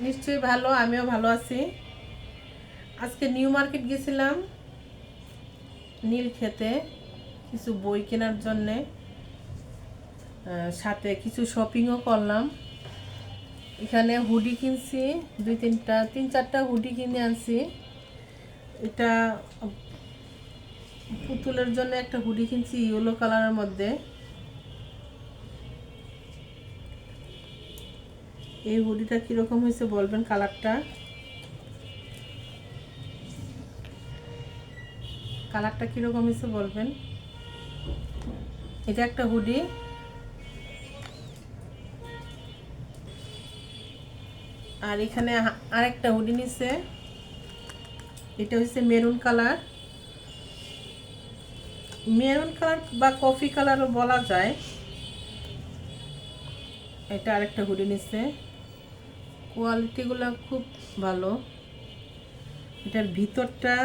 নিশ্চয়ই ভালো, আমিও ভালো আছি। আজকে নিউ মার্কেট গেছিলাম নীল খেতে কিছু বই কেনার জন্যে, সাথে কিছু শপিংও করলাম। এখানে হুডি কিনছি, তিন চারটা হুডি কিনে আনছি। এটা পুতুলের জন্য একটা হুডি কিনছি ইয়েলো কালারের মধ্যে। এই হুডিটা কীরকম হয়েছে বলবেন, কালারটা কীরকম হয়েছে বলবেন। এটা একটা হুডি। আর এখানে আরেকটা হুডি নিছে, এটা হচ্ছে মেরুন কালার বা কফি কালারও বলা যায়। এটা আরেকটা হুডি নিচ্ছে, কোয়ালিটিগুলো খুব ভালো। এটার ভিতরটা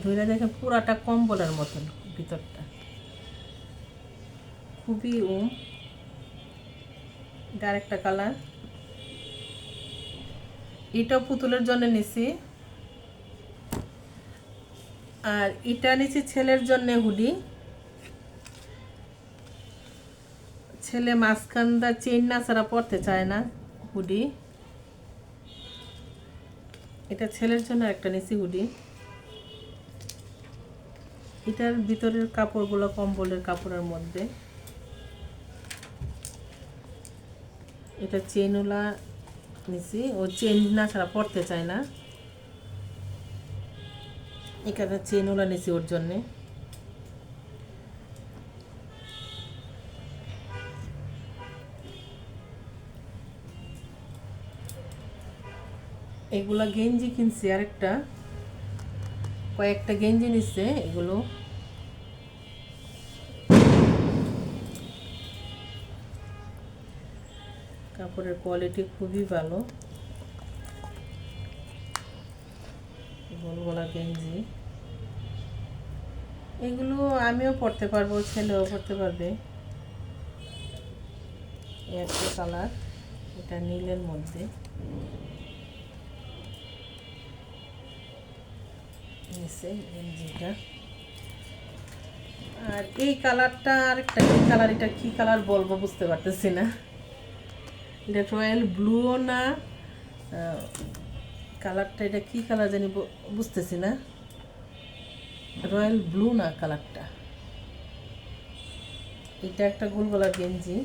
ধরে দেখেন, পুরাটা কম্বলের মতন ভিতরটা, খুবই এটা আরেকটা কালার। এটাও পুতুলের জন্য নিছি। আর এটা নিছি ছেলের জন্য হুডি। ছেলে মাঝখানটা চেইন না ছাড়া পরতে চায় না হুডি। এটা ছেলের জন্য একটা নিছি হুডি। এটার ভিতরের কাপড়গুলো কম্বলের কাপড়ের মধ্যে। এটা চেনওয়ালা নিছি, ও চেন না ছাড়া পরতে চায় না। এখানে চেনওয়ালা নিছি ওর জন্যে। এগুলা গেঞ্জি কিনছি, আরেকটা কয়েকটা গেঞ্জি নিচ্ছে এগুলো। কাপড়ের কোয়ালিটি খুবই ভালো। গোলগলা গেঞ্জি, এগুলো আমিও পরতে পারবো, ছেলেও পরতে পারবে। একটা কালার, এটা নীলের মধ্যে নিচে গেঞ্জিটা। আর এই কালারটা আরেকটা কি কালার, এটা কি কালার বলবো বুঝতে পারতেছি না। এটা রয়্যাল ব্লুও না, কালারটা এটা কি কালার জানি বুঝতেছি না। রয়্যাল ব্লু না কালারটা। এটা একটা গোল গলার গেঞ্জি।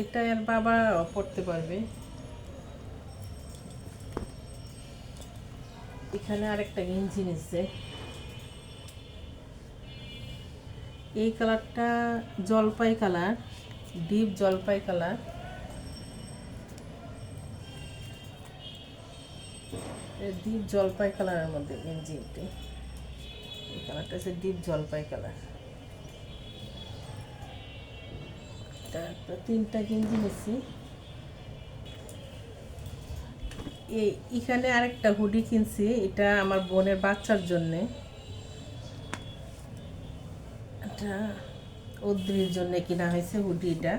এটা আর বাবা পরতে পারবে। এখানে আরেকটা গেঞ্জি নিচ্ছে, এই কালারটা জলপাই কালার, ডিপ জলপাই কালার। ডিপ জলপাই কালারের মধ্যে গেঞ্জি এটি। এই কালারটা হচ্ছে ডিপ জলপাই কালার। তিনটা গেঞ্জি নিচ্ছি। এখানে আরেকটা হুডি কিনছি, এটা আমার বোনের বাচ্চার জন্যে। এটা অদ্রির জন্য কিনা হয়েছে হুডিটা,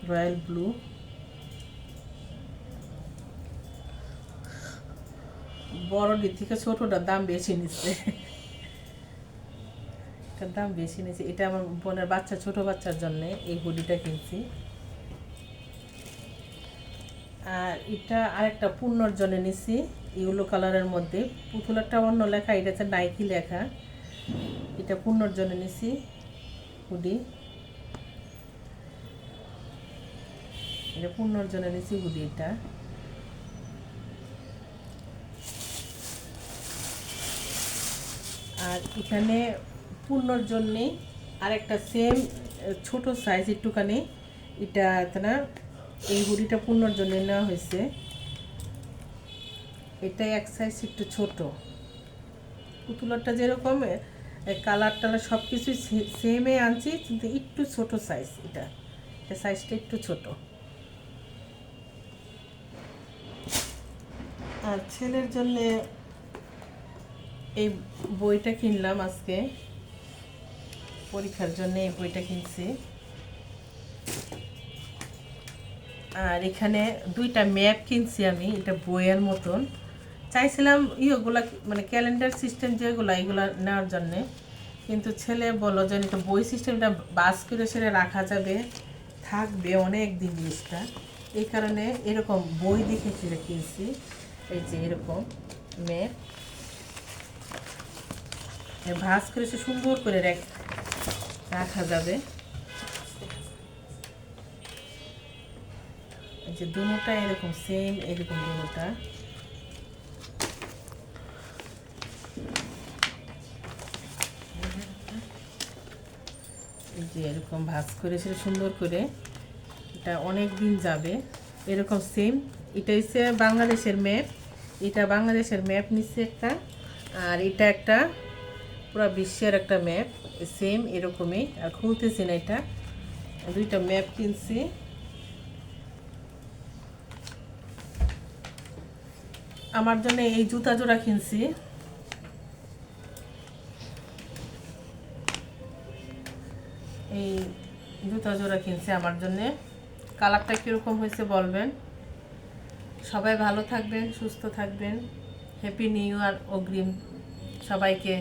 রয়্যাল ব্লু। বড়টির থেকে ছোটটার দাম বেশি নিচ্ছে, এটার দাম বেশি নিচ্ছে। এটা আমার বোনের বাচ্চা, ছোট বাচ্চার জন্য এই হুডিটা কিনছি। আর এটা আরেকটা পূর্ণর জন্য নিছি, ইয়েলো কালারের মধ্যে। পুতুলারটা অন্য লেখা, এটা হচ্ছে নাইকি লেখা। এটা পূর্ণর জন্য নিছি হুডি। এটা পূর্ণর জন্য নিছি হুডি এটা। আর এখানে পূর্ণর জন্যে আরেকটা সেম ছোট সাইজ একটুখানি, এটা না, এই হুডিটা পূর্ণর জন্য নেওয়া হয়েছে। এটা এক সাইজ একটু ছোট। পুতুলারটা যেরকম কালার টালার সব কিছুই সেমে আনছি, কিন্তু একটু ছোট সাইজ। এটা সাইজটা একটু ছোট। আর ছেলের জন্যে এই বইটা কিনলাম আজকে। পরীক্ষার জন্য এই বইটা কিনছি। আর এখানে 2টা ম্যাপ কিনছি আমি, এটা বইয়ের মতন। চাইছিলাম ইয়েগুলা মানে ক্যালেন্ডার সিস্টেম যেগুলো এগুলো নেওয়ার জন্যে, কিন্তু ছেলে বললো যে এটা বই সিস্টেমটা বাস করে সেটা রাখা যাবে, থাকবে অনেক দিন জিনিসটা। এই কারণে এরকম বই দেখে সেটা কিনছি। এই যে এরকম ম্যাপ ভাঁজ করে সে সুন্দর করে রাখা যাবে। এই যে দুটোটা এরকম সেম, এরকম দুটোটা। এই যে এরকম ভাঁজ করে সেটা সুন্দর করে, এটা অনেক দিন যাবে। এরকম সেম, এটা হচ্ছে বাংলাদেশের ম্যাপ, এটা বাংলাদেশের ম্যাপ নিচ্ছে একটা, আর এটা একটা পুরো বিশ্বের একটা ম্যাপ সেম এরকমই। আর খুলতেছি না, এটা 2টা ম্যাপ কিনছি। আমার জন্য এই জুতা জোড়া কিনছি। এই জুতা জোড়া কিনছি আমার জন্যে। কালারটা কীরকম হয়েছে বলবেন। সবাই ভালো থাকবেন, সুস্থ থাকবেন। হ্যাপি নিউ ইয়ার অগ্রিম সবাইকে।